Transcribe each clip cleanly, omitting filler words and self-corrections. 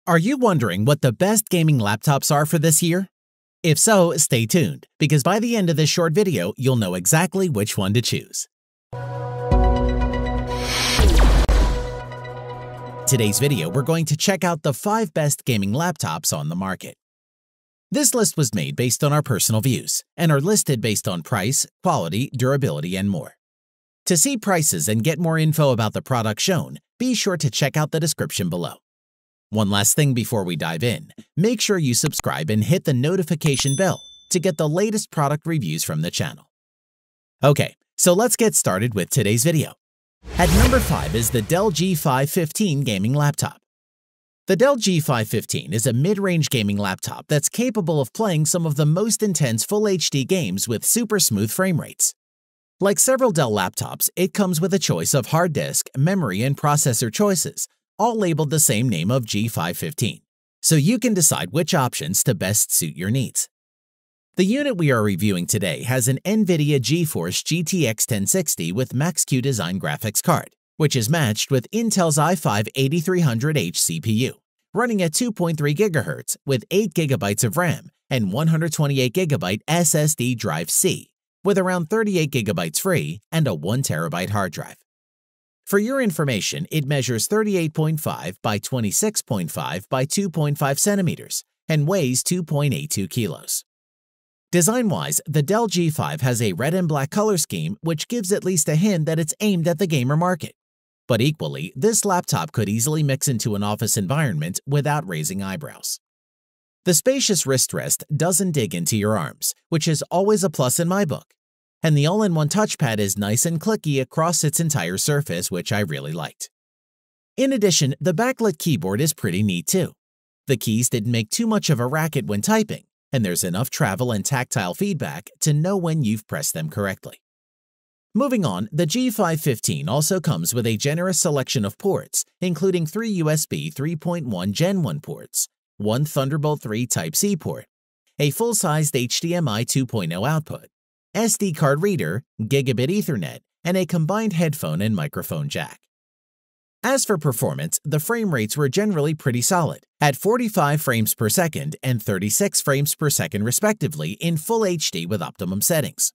Are you wondering what the best gaming laptops are for this year? If so, stay tuned, because by the end of this short video, you'll know exactly which one to choose. Today's video, we're going to check out the 5 best gaming laptops on the market. This list was made based on our personal views and are listed based on price, quality, durability, and more. To see prices and get more info about the product shown, be sure to check out the description below. One last thing before we dive in, make sure you subscribe and hit the notification bell to get the latest product reviews from the channel. Okay, so let's get started with today's video. At number 5 is the Dell G5 15 gaming laptop. The Dell G5 15 is a mid-range gaming laptop that's capable of playing some of the most intense Full HD games with super smooth frame rates. Like several Dell laptops, it comes with a choice of hard disk, memory, and processor choices, all labeled the same name of G5 15, so you can decide which options to best suit your needs. The unit we are reviewing today has an NVIDIA GeForce GTX 1060 with Max-Q design graphics card, which is matched with Intel's i5 8300H CPU, running at 2.3 GHz with 8 GB of RAM and 128 GB SSD drive C, with around 38 GB free and a 1 TB hard drive. For your information, it measures 38.5 by 26.5 by 2.5 centimeters and weighs 2.82 kilos. Design-wise, the Dell G5 has a red and black color scheme which gives at least a hint that it's aimed at the gamer market. But equally, this laptop could easily mix into an office environment without raising eyebrows. The spacious wrist rest doesn't dig into your arms, which is always a plus in my book. And the all-in-one touchpad is nice and clicky across its entire surface, which I really liked. In addition, the backlit keyboard is pretty neat too. The keys didn't make too much of a racket when typing, and there's enough travel and tactile feedback to know when you've pressed them correctly. Moving on, the G5 15 also comes with a generous selection of ports, including 3 USB 3.1 Gen 1 ports, 1 Thunderbolt 3 Type-C port, a full-sized HDMI 2.0 output, SD card reader, Gigabit Ethernet, and a combined headphone and microphone jack. As for performance, the frame rates were generally pretty solid, at 45 frames per second and 36 frames per second respectively in Full HD with optimum settings.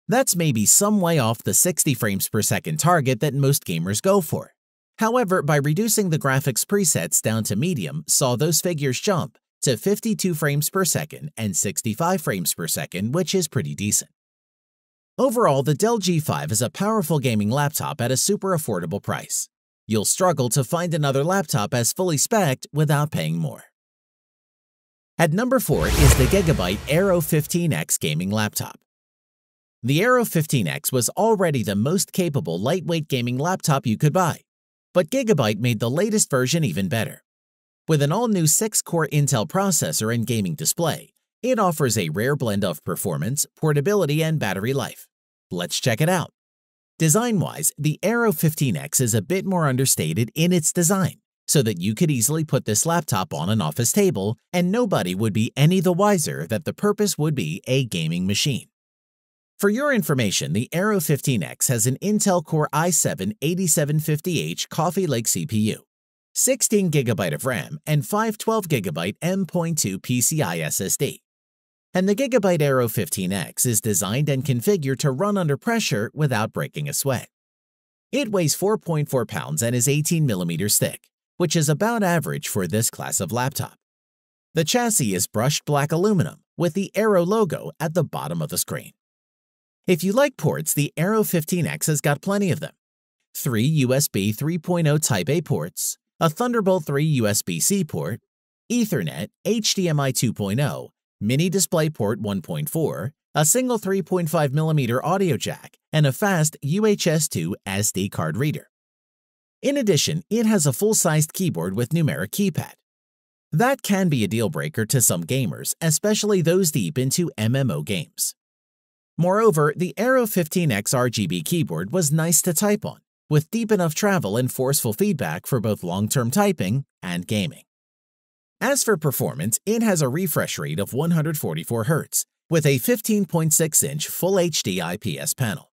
That's maybe some way off the 60 frames per second target that most gamers go for. However, by reducing the graphics presets down to medium, saw those figures jump to 52 frames per second and 65 frames per second, which is pretty decent. Overall, the Dell G5 is a powerful gaming laptop at a super affordable price. You'll struggle to find another laptop as fully spec'd without paying more. At number 4 is the Gigabyte Arrow 15X gaming laptop. The Aero 15X was already the most capable lightweight gaming laptop you could buy, but Gigabyte made the latest version even better. With an all-new 6-core Intel processor and gaming display, it offers a rare blend of performance, portability, and battery life. Let's check it out. Design-wise, the Aero 15X is a bit more understated in its design, so that you could easily put this laptop on an office table and nobody would be any the wiser that the purpose would be a gaming machine. For your information, the Aero 15X has an Intel Core i7-8750H Coffee Lake CPU, 16 GB of RAM, and 512 GB M.2 PCI SSD. And the Gigabyte Arrow 15X is designed and configured to run under pressure without breaking a sweat. It weighs 4.4 pounds and is 18 millimeters thick, which is about average for this class of laptop. The chassis is brushed black aluminum with the Aero logo at the bottom of the screen. If you like ports, the Aero 15X has got plenty of them. 3 USB 3.0 Type-A ports, a Thunderbolt 3 USB-C port, Ethernet, HDMI 2.0, Mini DisplayPort 1.4, a single 3.5mm audio jack, and a fast UHS-2 SD card reader. In addition, it has a full-sized keyboard with numeric keypad. That can be a deal-breaker to some gamers, especially those deep into MMO games. Moreover, the Aero 15X RGB keyboard was nice to type on, with deep enough travel and forceful feedback for both long-term typing and gaming. As for performance, it has a refresh rate of 144 Hz, with a 15.6-inch Full HD IPS panel.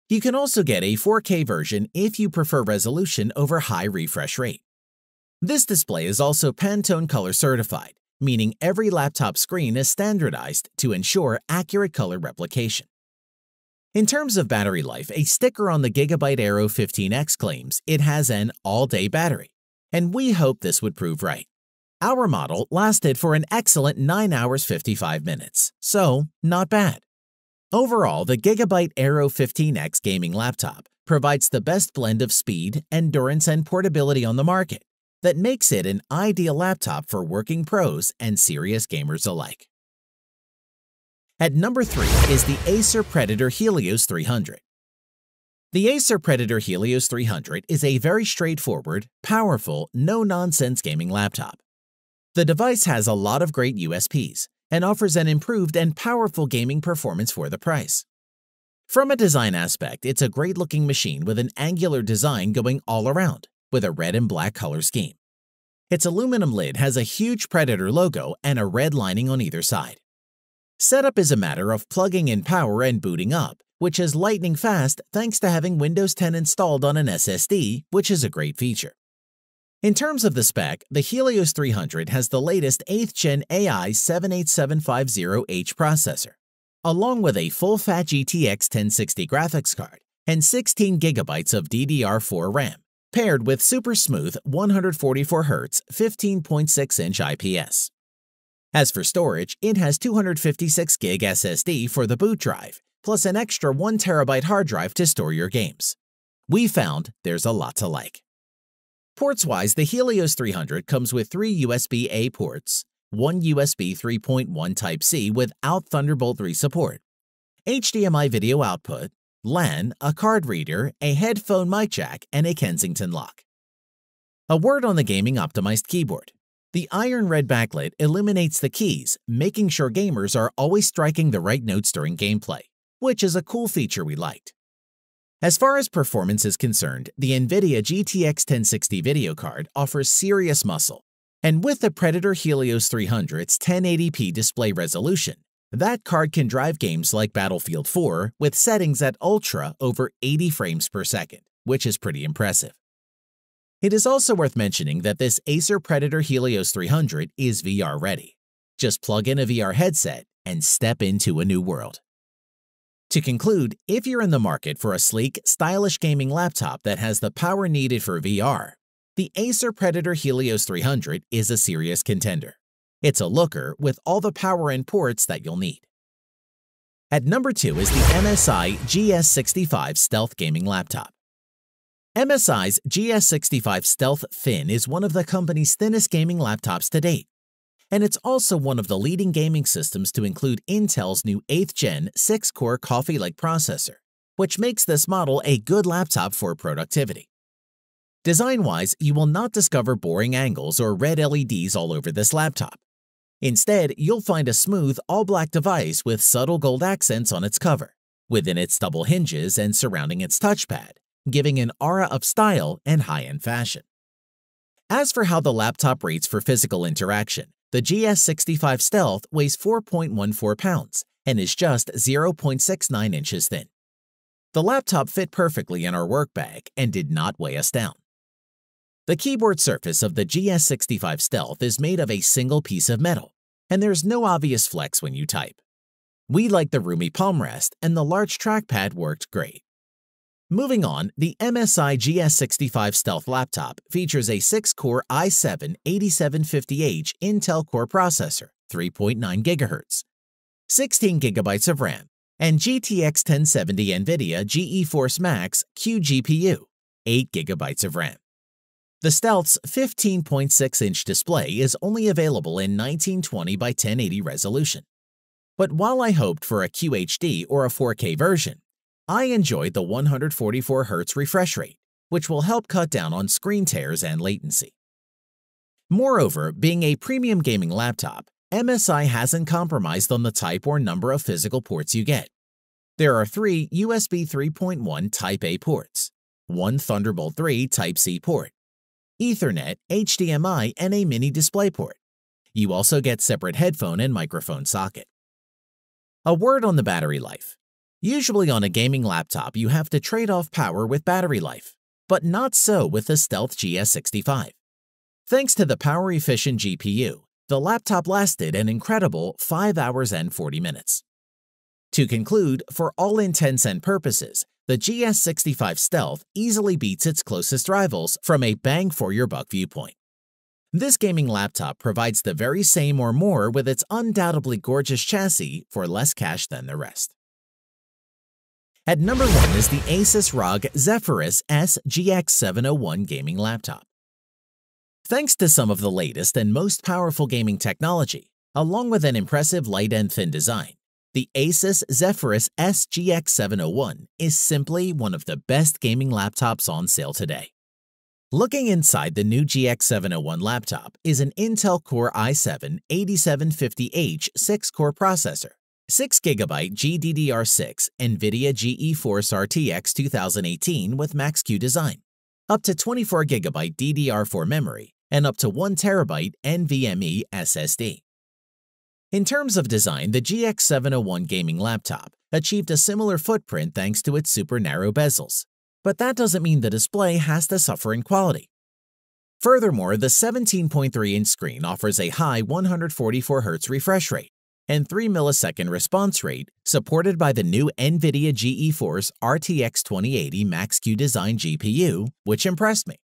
You can also get a 4K version if you prefer resolution over high refresh rate. This display is also Pantone color certified, meaning every laptop screen is standardized to ensure accurate color replication. In terms of battery life, a sticker on the Gigabyte Arrow 15X claims it has an all-day battery, and we hope this would prove right. Our model lasted for an excellent 9 hours 55 minutes, so not bad. Overall, the Gigabyte Arrow 15X gaming laptop provides the best blend of speed, endurance, and portability on the market that makes it an ideal laptop for working pros and serious gamers alike. At number 3 is the Acer Predator Helios 300. The Acer Predator Helios 300 is a very straightforward, powerful, no-nonsense gaming laptop. The device has a lot of great USPs and offers an improved and powerful gaming performance for the price. From a design aspect, it's a great-looking machine with an angular design going all around, with a red and black color scheme. Its aluminum lid has a huge Predator logo and a red lining on either side. Setup is a matter of plugging in power and booting up, which is lightning fast thanks to having Windows 10 installed on an SSD, which is a great feature. In terms of the spec, the Helios 300 has the latest 8th Gen AI 78750H processor, along with a full-fat GTX 1060 graphics card and 16 GB of DDR4 RAM, paired with super smooth 144Hz 15.6-inch IPS. As for storage, it has 256GB SSD for the boot drive, plus an extra 1TB hard drive to store your games. We found there's a lot to like. Ports-wise, the Helios 300 comes with 3 USB-A ports, 1 USB 3.1 Type-C without Thunderbolt 3 support, HDMI video output, LAN, a card reader, a headphone mic jack, and a Kensington lock. A word on the gaming-optimized keyboard. The iron red backlit illuminates the keys, making sure gamers are always striking the right notes during gameplay, which is a cool feature we liked. As far as performance is concerned, the NVIDIA GTX 1060 video card offers serious muscle, and with the Predator Helios 300's 1080p display resolution, that card can drive games like Battlefield 4 with settings at Ultra over 80 frames per second, which is pretty impressive. It is also worth mentioning that this Acer Predator Helios 300 is VR ready. Just plug in a VR headset and step into a new world. To conclude, if you're in the market for a sleek, stylish gaming laptop that has the power needed for VR, the Acer Predator Helios 300 is a serious contender. It's a looker with all the power and ports that you'll need. At number 2 is the MSI GS70V Stealth gaming laptop. MSI's GS70V Stealth Thin is one of the company's thinnest gaming laptops to date, and it's also one of the leading gaming systems to include Intel's new 8th Gen 6-core Coffee Lake processor, which makes this model a good laptop for productivity. Design-wise, you will not discover boring angles or red LEDs all over this laptop. Instead, you'll find a smooth, all-black device with subtle gold accents on its cover, within its double hinges and surrounding its touchpad, giving an aura of style and high-end fashion. As for how the laptop rates for physical interaction, the GS70V Stealth weighs 4.14 pounds and is just 0.69 inches thin. The laptop fit perfectly in our work bag and did not weigh us down. The keyboard surface of the GS70V Stealth is made of a single piece of metal, and there's no obvious flex when you type. We like the roomy palm rest, and the large trackpad worked great. Moving on, the MSI GS70V Stealth laptop features a 6-core i7-8750H Intel Core processor, 3.9 GHz, 16 GB of RAM, and GTX 1070 NVIDIA GeForce Max Q GPU, 8 GB of RAM. The Stealth's 15.6-inch display is only available in 1920 by 1080 resolution. But while I hoped for a QHD or a 4K version, I enjoyed the 144Hz refresh rate, which will help cut down on screen tears and latency. Moreover, being a premium gaming laptop, MSI hasn't compromised on the type or number of physical ports you get. There are 3 USB 3.1 Type-A ports, 1 Thunderbolt 3 Type-C port, Ethernet, HDMI, and a mini DisplayPort. You also get separate headphone and microphone socket. A word on the battery life. Usually on a gaming laptop, you have to trade off power with battery life, but not so with the Stealth GS70V. Thanks to the power-efficient GPU, the laptop lasted an incredible 5 hours and 40 minutes. To conclude, for all intents and purposes, the GS65 Stealth easily beats its closest rivals from a bang-for-your-buck viewpoint. This gaming laptop provides the very same or more with its undoubtedly gorgeous chassis for less cash than the rest. At number 1 is the Asus ROG Zephyrus S GX701 gaming laptop. Thanks to some of the latest and most powerful gaming technology, along with an impressive light and thin design, the Asus Zephyrus S GX701 is simply one of the best gaming laptops on sale today. Looking inside the new GX701 laptop is an Intel Core i7-8750H 6-core processor, 6GB GDDR6 NVIDIA GeForce RTX 2018 with Max-Q design, up to 24GB DDR4 memory, and up to 1TB NVMe SSD. In terms of design, the GX701 gaming laptop achieved a similar footprint thanks to its super narrow bezels, but that doesn't mean the display has to suffer in quality. Furthermore, the 17.3-inch screen offers a high 144Hz refresh rate and 3 millisecond response rate supported by the new NVIDIA GeForce RTX 2080 Max-Q design GPU, which impressed me.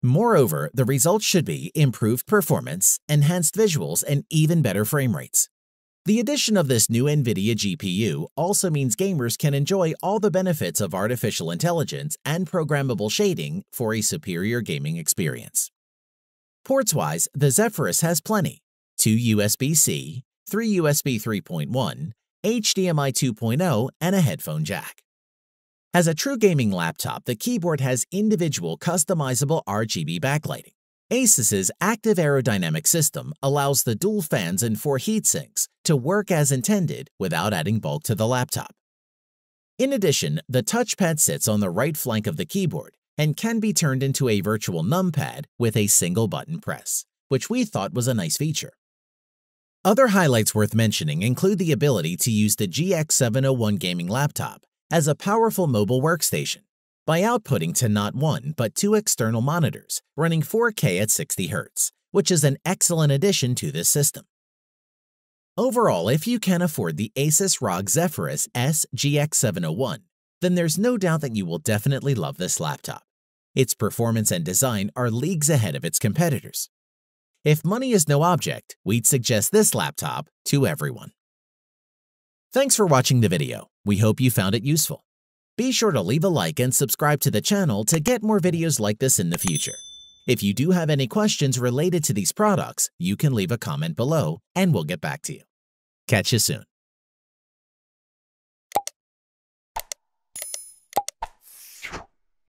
Moreover, the results should be improved performance, enhanced visuals, and even better frame rates. The addition of this new NVIDIA GPU also means gamers can enjoy all the benefits of artificial intelligence and programmable shading for a superior gaming experience. Ports-wise, the Zephyrus has plenty: 2 USB-C, 3 USB 3.1, HDMI 2.0, and a headphone jack. As a true gaming laptop, the keyboard has individual customizable RGB backlighting. Asus's active aerodynamic system allows the dual fans and 4 heatsinks to work as intended without adding bulk to the laptop. In addition, the touchpad sits on the right flank of the keyboard and can be turned into a virtual numpad with a single button press, which we thought was a nice feature. Other highlights worth mentioning include the ability to use the GX701 gaming laptop as a powerful mobile workstation by outputting to not 1 but 2 external monitors running 4K at 60Hz, which is an excellent addition to this system. Overall, if you can afford the Asus ROG Zephyrus S GX701, then there's no doubt that you will definitely love this laptop. Its performance and design are leagues ahead of its competitors. If money is no object, we'd suggest this laptop to everyone. Thanks for watching the video. We hope you found it useful. Be sure to leave a like and subscribe to the channel to get more videos like this in the future. If you do have any questions related to these products, you can leave a comment below and we'll get back to you. Catch you soon.